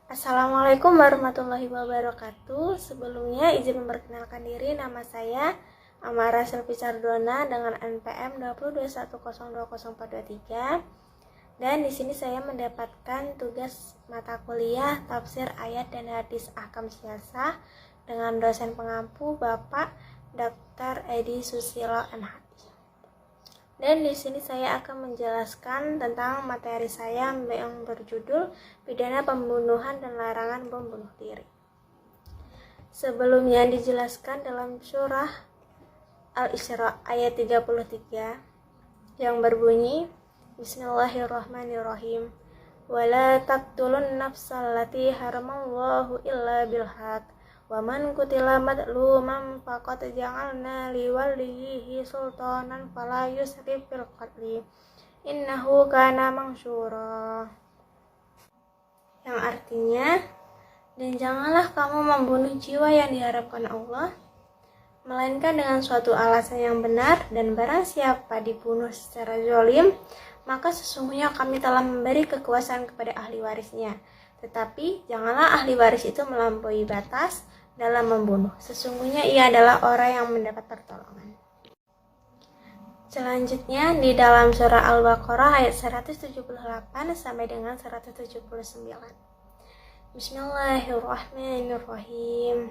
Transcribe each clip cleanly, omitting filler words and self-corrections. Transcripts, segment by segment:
Assalamualaikum warahmatullahi wabarakatuh. Sebelumnya izin memperkenalkan diri, nama saya Amara Selvi Sardona dengan NPM 2021020423. Dan di sini saya mendapatkan tugas mata kuliah tafsir ayat dan hadis ahkam siasah dengan dosen pengampu Bapak Dr. Edi Susilo MH. Dan di sini saya akan menjelaskan tentang materi saya yang berjudul pidana pembunuhan dan larangan bom bunuh diri. Sebelumnya dijelaskan dalam surah Al-Isra ayat 33 yang berbunyi Bismillahirrahmanirrahim. Wala taqtulun nafsal lati haramallahu illa bilhaq. Wa man qutila madluman faqad ja'alna liwalihi sultanan fala yusrif fil qatli innahu kana mansyura. Yang artinya, dan janganlah kamu membunuh jiwa yang diharapkan Allah, melainkan dengan suatu alasan yang benar, dan barang siapa dibunuh secara zalim, maka sesungguhnya kami telah memberi kekuasaan kepada ahli warisnya. Tetapi janganlah ahli waris itu melampaui batas dalam membunuh. Sesungguhnya ia adalah orang yang mendapat pertolongan. Selanjutnya di dalam surah Al-Baqarah ayat 178 sampai dengan 179. Bismillahirrahmanirrahim.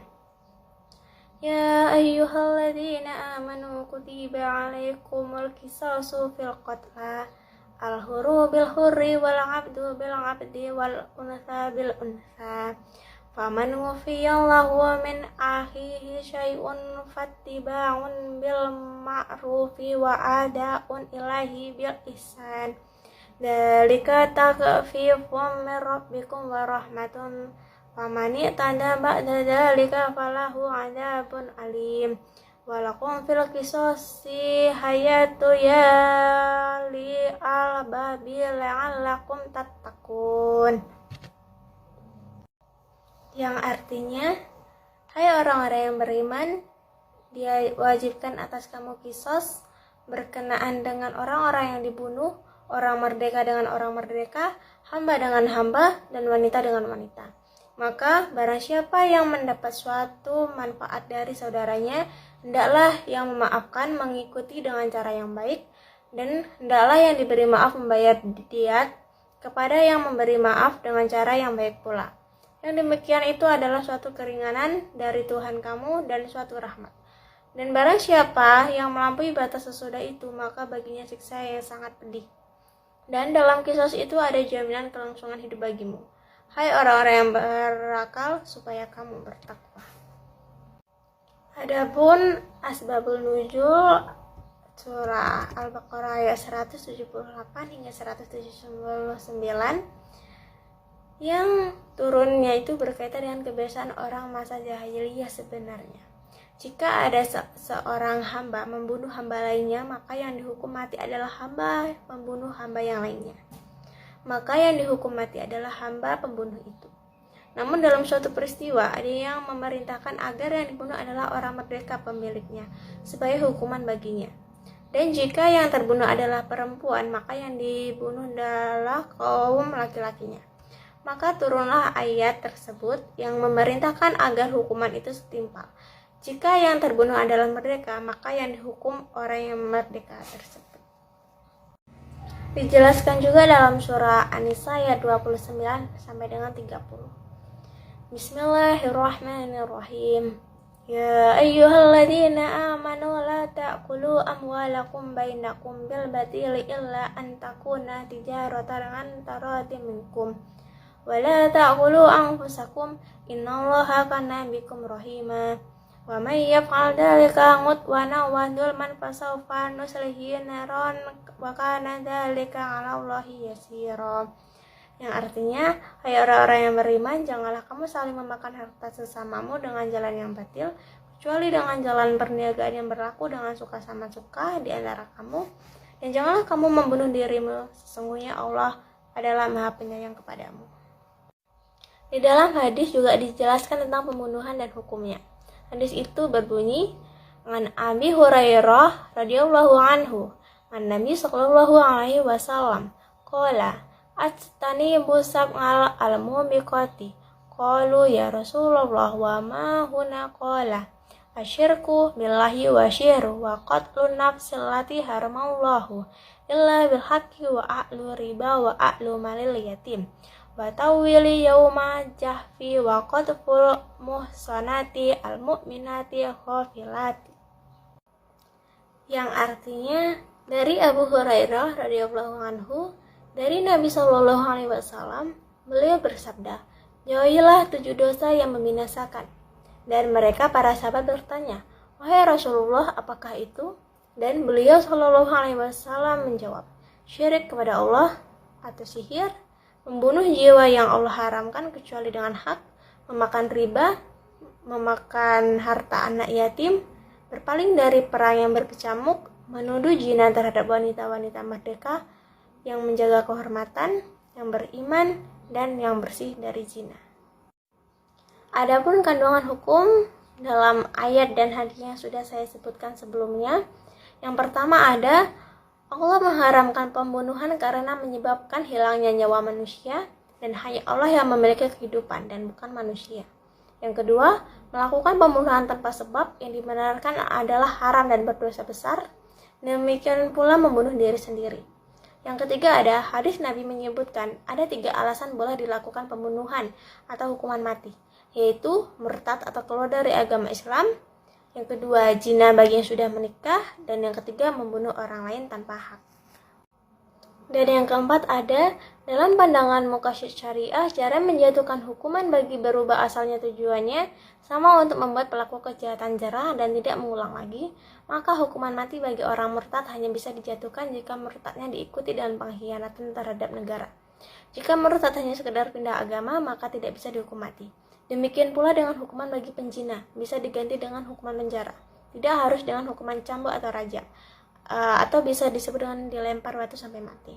Ya ayyuhalladzina amanu kutiba alaikumul qisasu fil qatla al-hurru bil hurri wal 'abdu bil 'abdi wal untha bil untha. Faman wufiyallahu min akhihi syai'un fattiba'un bil ma'rufi wa ada'un ilahi bil ihsan. Dzalika takhfifun min rabbikum wa rahmatun. Faman i'tada ba'da dzalika falahu 'adzabun alim. Walakum fil qisasi hayatu ya li al-babi la'allakum tattaqun. Yang artinya, hai orang-orang yang beriman, dia wajibkan atas kamu kisos berkenaan dengan orang-orang yang dibunuh, orang merdeka dengan orang merdeka, hamba dengan hamba, dan wanita dengan wanita. Maka barang siapa yang mendapat suatu manfaat dari saudaranya, hendaklah yang memaafkan mengikuti dengan cara yang baik, dan hendaklah yang diberi maaf membayar diat kepada yang memberi maaf dengan cara yang baik pula. Yang demikian itu adalah suatu keringanan dari Tuhan kamu dan suatu rahmat. Dan barang siapa yang melampaui batas sesudah itu, maka baginya siksa yang sangat pedih. Dan dalam kisah itu ada jaminan kelangsungan hidup bagimu. Hai orang-orang yang berakal, supaya kamu bertakwa. Adapun asbabul nuzul surah Al-Baqarah ayat 178 hingga 179 yang turunnya itu berkaitan dengan kebiasaan orang masa jahiliyah sebenarnya. Jika ada seorang hamba membunuh hamba lainnya, maka yang dihukum mati adalah hamba membunuh hamba yang lainnya. Maka yang dihukum mati adalah hamba pembunuh itu. Namun dalam suatu peristiwa, ada yang memerintahkan agar yang dibunuh adalah orang merdeka pemiliknya, sebagai hukuman baginya. Dan jika yang terbunuh adalah perempuan, maka yang dibunuh adalah kaum laki-lakinya. Maka turunlah ayat tersebut yang memerintahkan agar hukuman itu setimpal. Jika yang terbunuh adalah merdeka, maka yang dihukum orang yang merdeka tersebut. Dijelaskan juga dalam surah An-Nisa ayat 29 sampai dengan 30. Bismillahirrahmanirrahim. Ya ayyuhalladzina amanu la ta'kulu amwalakum bainakum bil batili illa an takuna tijaratan an taradim minkum. Wala ta'kulu anfusakum innallaha kana bikum rahima. Wa may yaf'al dzalika mutwana wa dzulman fasawfa nuslihi naran wa kana dzalika 'alallahi yasira. Yang artinya, hai orang-orang yang beriman, janganlah kamu saling memakan harta sesamamu dengan jalan yang batil, kecuali dengan jalan perniagaan yang berlaku dengan suka sama suka di antara kamu. Dan janganlah kamu membunuh dirimu, sesungguhnya Allah adalah Maha Penyayang kepadamu. Di dalam hadis juga dijelaskan tentang pembunuhan dan hukumnya. Hadis itu berbunyi, An Abi Hurairah radhiyallahu anhu, an Nabi sallallahu alaihi wasallam, qala Atstani busab al mubiqati Qalu ya Rasulullah wa ma huna qala asyirku billahi wa syiru wa qatlun nafsil lati haramallahu illa bil haqqi wa a'lu riba wa a'lu malil yatim wa tawili yauma jahfi wa qatful muhsanati al mu'minati khafilati, yang artinya dari Abu Hurairah radhiyallahu anhu dari Nabi Shallallahu alaihi wasallam, beliau bersabda, jauhilah 7 dosa yang membinasakan. Dan mereka para sahabat bertanya, wahai Rasulullah, apakah itu? Dan beliau Shallallahu alaihi wasallam menjawab, syirik kepada Allah atau sihir, membunuh jiwa yang Allah haramkan kecuali dengan hak, memakan riba, memakan harta anak yatim, berpaling dari perang yang berkecamuk, menuduh zina terhadap wanita-wanita merdeka yang menjaga kehormatan, yang beriman, dan yang bersih dari zina. Adapun kandungan hukum dalam ayat dan hadis yang sudah saya sebutkan sebelumnya, yang pertama ada Allah mengharamkan pembunuhan karena menyebabkan hilangnya nyawa manusia dan hanya Allah yang memiliki kehidupan dan bukan manusia. Yang kedua, melakukan pembunuhan tanpa sebab yang dibenarkan adalah haram dan berdosa besar. Demikian pula membunuh diri sendiri. Yang ketiga ada hadis Nabi menyebutkan ada 3 alasan boleh dilakukan pembunuhan atau hukuman mati, yaitu murtad atau keluar dari agama Islam, yang kedua zina bagi yang sudah menikah, dan yang ketiga membunuh orang lain tanpa hak. Dan yang keempat ada dalam pandangan muqasyid syariah, cara menjatuhkan hukuman bagi berubah asalnya tujuannya sama untuk membuat pelaku kejahatan jerah dan tidak mengulang lagi, maka hukuman mati bagi orang murtad hanya bisa dijatuhkan jika murtadnya diikuti dengan pengkhianatan terhadap negara. Jika murtad hanya sekedar pindah agama, maka tidak bisa dihukum mati. Demikian pula dengan hukuman bagi penzina, bisa diganti dengan hukuman penjara. Tidak harus dengan hukuman cambuk atau rajam, atau bisa disebut dengan dilempar batu sampai mati.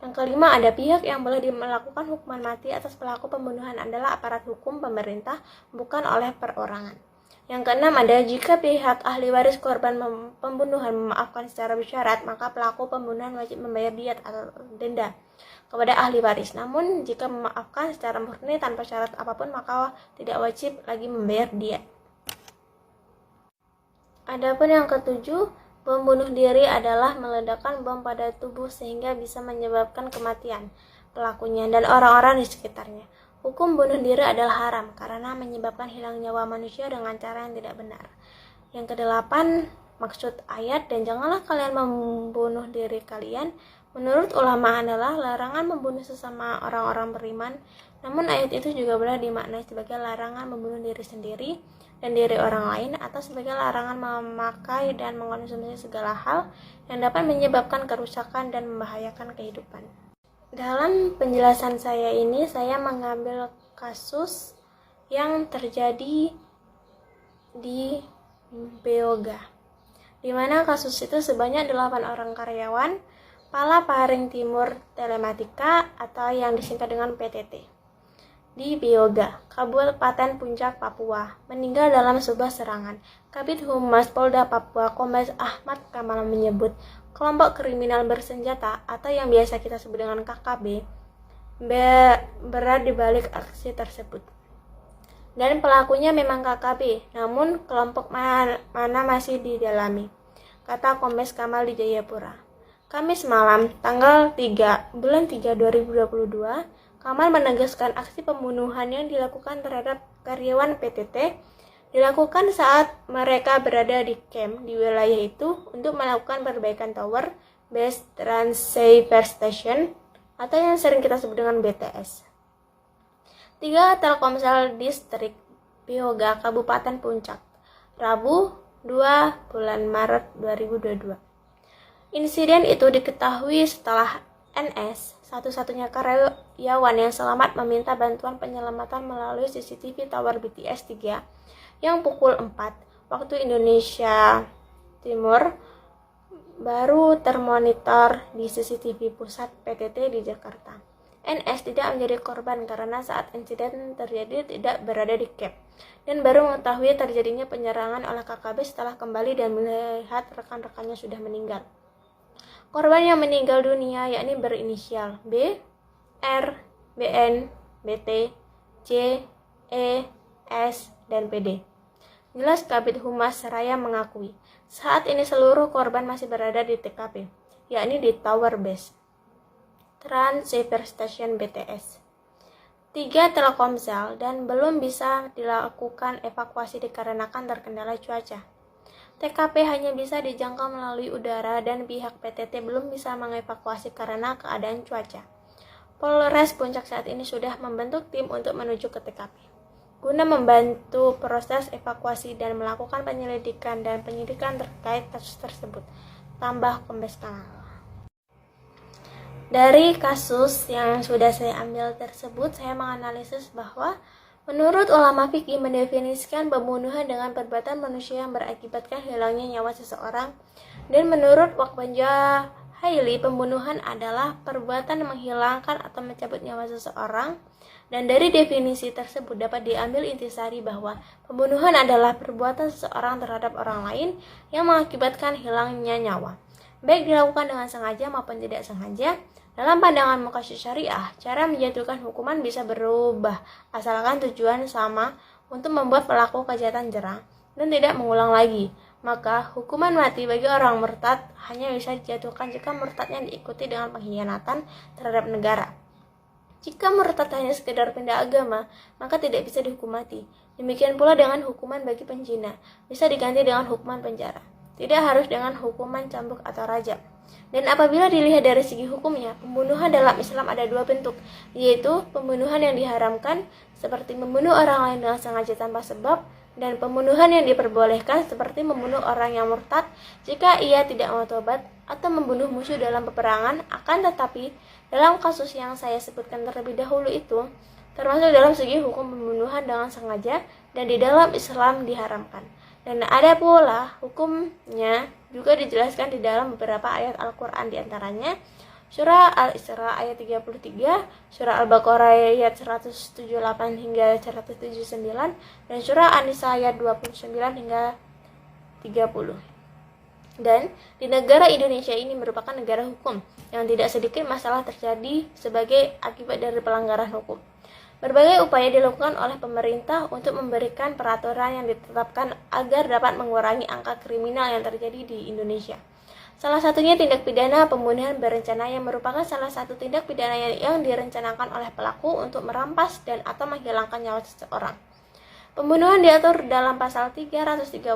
Yang kelima, ada pihak yang boleh melakukan hukuman mati atas pelaku pembunuhan adalah aparat hukum pemerintah, bukan oleh perorangan. Yang keenam, ada jika pihak ahli waris korban pembunuhan memaafkan secara bersyarat, maka pelaku pembunuhan wajib membayar diat atau denda kepada ahli waris. Namun, jika memaafkan secara murni tanpa syarat apapun, maka tidak wajib lagi membayar diat. Adapun yang ketujuh, bom bunuh diri adalah meledakkan bom pada tubuh sehingga bisa menyebabkan kematian pelakunya dan orang-orang di sekitarnya. Hukum bunuh diri adalah haram karena menyebabkan hilang nyawa manusia dengan cara yang tidak benar. Yang kedelapan, maksud ayat dan janganlah kalian membunuh diri kalian, menurut ulama adalah larangan membunuh sesama orang-orang beriman. Namun ayat itu juga boleh dimaknai sebagai larangan membunuh diri sendiri dan diri orang lain, atau sebagai larangan memakai dan mengkonsumsi segala hal yang dapat menyebabkan kerusakan dan membahayakan kehidupan. Dalam penjelasan saya ini, saya mengambil kasus yang terjadi di Beoga, di mana kasus itu sebanyak 8 orang karyawan Palaparing Timur Telematika atau yang disingkat dengan PTT di Beoga, Kabupaten Puncak, Papua, meninggal dalam sebuah serangan. Kabid Humas Polda Papua, Kombes Ahmad Kamal menyebut kelompok kriminal bersenjata atau yang biasa kita sebut dengan KKB berat di balik aksi tersebut. Dan pelakunya memang KKB, namun kelompok mana masih didalami, kata Kombes Kamal di Jayapura. Kamis malam, tanggal 3 bulan 3 2022, Kamal menegaskan aksi pembunuhan yang dilakukan terhadap karyawan PTT dilakukan saat mereka berada di camp di wilayah itu untuk melakukan perbaikan tower Base Transceiver Station atau yang sering kita sebut dengan BTS. 3 Telkomsel Distrik Beoga, Kabupaten Puncak, Rabu 2 bulan Maret 2022. Insiden itu diketahui setelah NS, satu-satunya karyawan yang selamat, meminta bantuan penyelamatan melalui CCTV Tower BTS 3 yang pukul 4 waktu Indonesia Timur baru termonitor di CCTV pusat PTT di Jakarta. NS tidak menjadi korban karena saat insiden terjadi tidak berada di camp dan baru mengetahui terjadinya penyerangan oleh KKB setelah kembali dan melihat rekan-rekannya sudah meninggal. Korban yang meninggal dunia yakni berinisial B, R, BN, BT, C, E, S, dan PD. Jelas Kabid Humas Raya mengakui, saat ini seluruh korban masih berada di TKP, yakni di Tower Base Trans Cyber Station BTS 3 Telkomsel, dan belum bisa dilakukan evakuasi dikarenakan terkendala cuaca. TKP hanya bisa dijangkau melalui udara dan pihak PTT belum bisa mengevakuasi karena keadaan cuaca. Polres Puncak saat ini sudah membentuk tim untuk menuju ke TKP guna membantu proses evakuasi dan melakukan penyelidikan dan penyidikan terkait kasus tersebut, tambah Kombes Kanal. Dari kasus yang sudah saya ambil tersebut, saya menganalisis bahwa menurut ulama fikih mendefinisikan pembunuhan dengan perbuatan manusia yang berakibatkan hilangnya nyawa seseorang, dan menurut Wakbanja Haili pembunuhan adalah perbuatan menghilangkan atau mencabut nyawa seseorang. Dan dari definisi tersebut dapat diambil intisari bahwa pembunuhan adalah perbuatan seseorang terhadap orang lain yang mengakibatkan hilangnya nyawa, baik dilakukan dengan sengaja maupun tidak sengaja. Dalam pandangan Muqasyid Syariah, cara menjatuhkan hukuman bisa berubah asalkan tujuan sama, untuk membuat pelaku kejahatan jera dan tidak mengulang lagi. Maka hukuman mati bagi orang murtad hanya bisa dijatuhkan jika murtadnya diikuti dengan pengkhianatan terhadap negara. Jika murtad hanya sekedar pindah agama, maka tidak bisa dihukum mati. Demikian pula dengan hukuman bagi penzina, bisa diganti dengan hukuman penjara. Tidak harus dengan hukuman cambuk atau rajam. Dan apabila dilihat dari segi hukumnya, pembunuhan dalam Islam ada dua bentuk, yaitu pembunuhan yang diharamkan, seperti membunuh orang lain dengan sengaja tanpa sebab, dan pembunuhan yang diperbolehkan, seperti membunuh orang yang murtad jika ia tidak mau tobat, atau membunuh musuh dalam peperangan. Akan tetapi, dalam kasus yang saya sebutkan terlebih dahulu itu, termasuk dalam segi hukum pembunuhan dengan sengaja, dan di dalam Islam diharamkan. Dan ada pula hukumnya juga dijelaskan di dalam beberapa ayat Al-Quran, diantaranya Surah Al-Isra ayat 33, Surah Al-Baqarah ayat 178 hingga 179, dan Surah An-Nisa ayat 29 hingga 30. Dan di negara Indonesia ini merupakan negara hukum yang tidak sedikit masalah terjadi sebagai akibat dari pelanggaran hukum. Berbagai upaya dilakukan oleh pemerintah untuk memberikan peraturan yang ditetapkan agar dapat mengurangi angka kriminal yang terjadi di Indonesia. Salah satunya tindak pidana pembunuhan berencana, yang merupakan salah satu tindak pidana yang direncanakan oleh pelaku untuk merampas dan atau menghilangkan nyawa seseorang. Pembunuhan diatur dalam pasal 338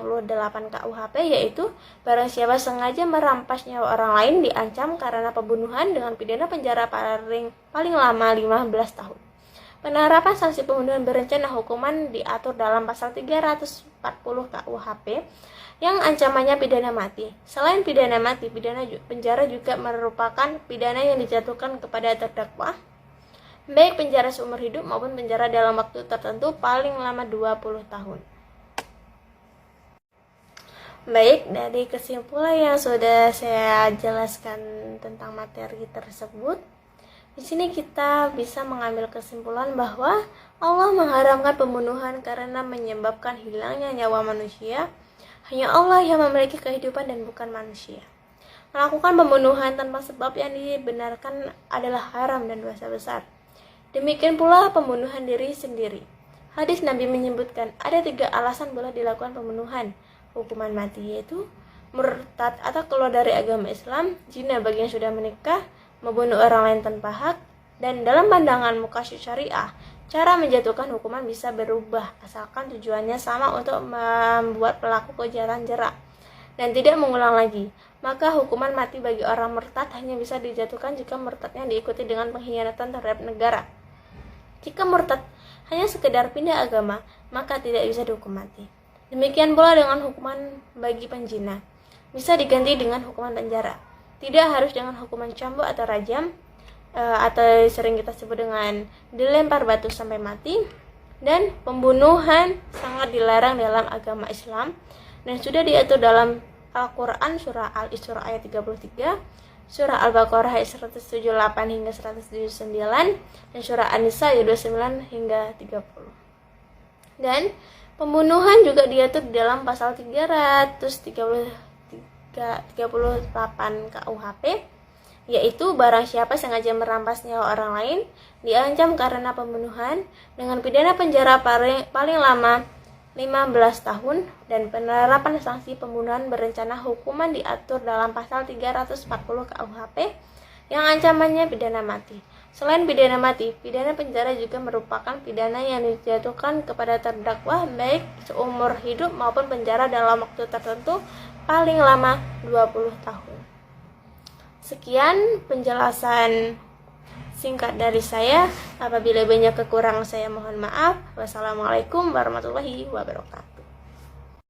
KUHP, yaitu barang siapa sengaja merampas nyawa orang lain diancam karena pembunuhan dengan pidana penjara paling lama 15 tahun. Penerapan sanksi pembunuhan berencana hukuman diatur dalam pasal 340 KUHP yang ancamannya pidana mati. Selain pidana mati, pidana penjara juga merupakan pidana yang dijatuhkan kepada terdakwa, baik penjara seumur hidup maupun penjara dalam waktu tertentu paling lama 20 tahun. Baik, dari kesimpulan yang sudah saya jelaskan tentang materi tersebut, di sini kita bisa mengambil kesimpulan bahwa Allah mengharamkan pembunuhan karena menyebabkan hilangnya nyawa manusia. Hanya Allah yang memiliki kehidupan dan bukan manusia. Melakukan pembunuhan tanpa sebab yang dibenarkan adalah haram dan dosa besar. Demikian pula pembunuhan diri sendiri. Hadis Nabi menyebutkan ada 3 alasan boleh dilakukan pembunuhan. Hukuman mati, yaitu murtad atau keluar dari agama Islam, zina bagi yang sudah menikah, membunuh orang lain tanpa hak. Dan dalam pandangan Muqasyid Syariah, cara menjatuhkan hukuman bisa berubah asalkan tujuannya sama, untuk membuat pelaku kejahatan jera dan tidak mengulang lagi. Maka hukuman mati bagi orang murtad hanya bisa dijatuhkan jika murtadnya diikuti dengan pengkhianatan terhadap negara. Jika murtad hanya sekedar pindah agama, maka tidak bisa dihukum mati. Demikian pula dengan hukuman bagi penzina, bisa diganti dengan hukuman penjara. Tidak harus dengan hukuman cambuk atau rajam, atau sering kita sebut dengan dilempar batu sampai mati. Dan pembunuhan sangat dilarang dalam agama Islam dan sudah diatur dalam Al-Quran surah Al-Isra ayat 33, surah Al-Baqarah ayat 178 hingga 179, dan surah An-Nisa ayat 29 hingga 30. Dan pembunuhan juga diatur di dalam pasal 338 KUHP, yaitu barang siapa sengaja merampas nyawa orang lain diancam karena pembunuhan dengan pidana penjara paling lama 15 tahun dan penerapan sanksi pembunuhan berencana. Hukuman diatur dalam pasal 340 KUHP yang ancamannya pidana mati. Selain pidana mati, pidana penjara juga merupakan pidana yang dijatuhkan kepada terdakwa baik seumur hidup maupun penjara dalam waktu tertentu paling lama 20 tahun. Sekian penjelasan singkat dari saya. Apabila banyak kekurangan saya mohon maaf. Wassalamualaikum warahmatullahi wabarakatuh.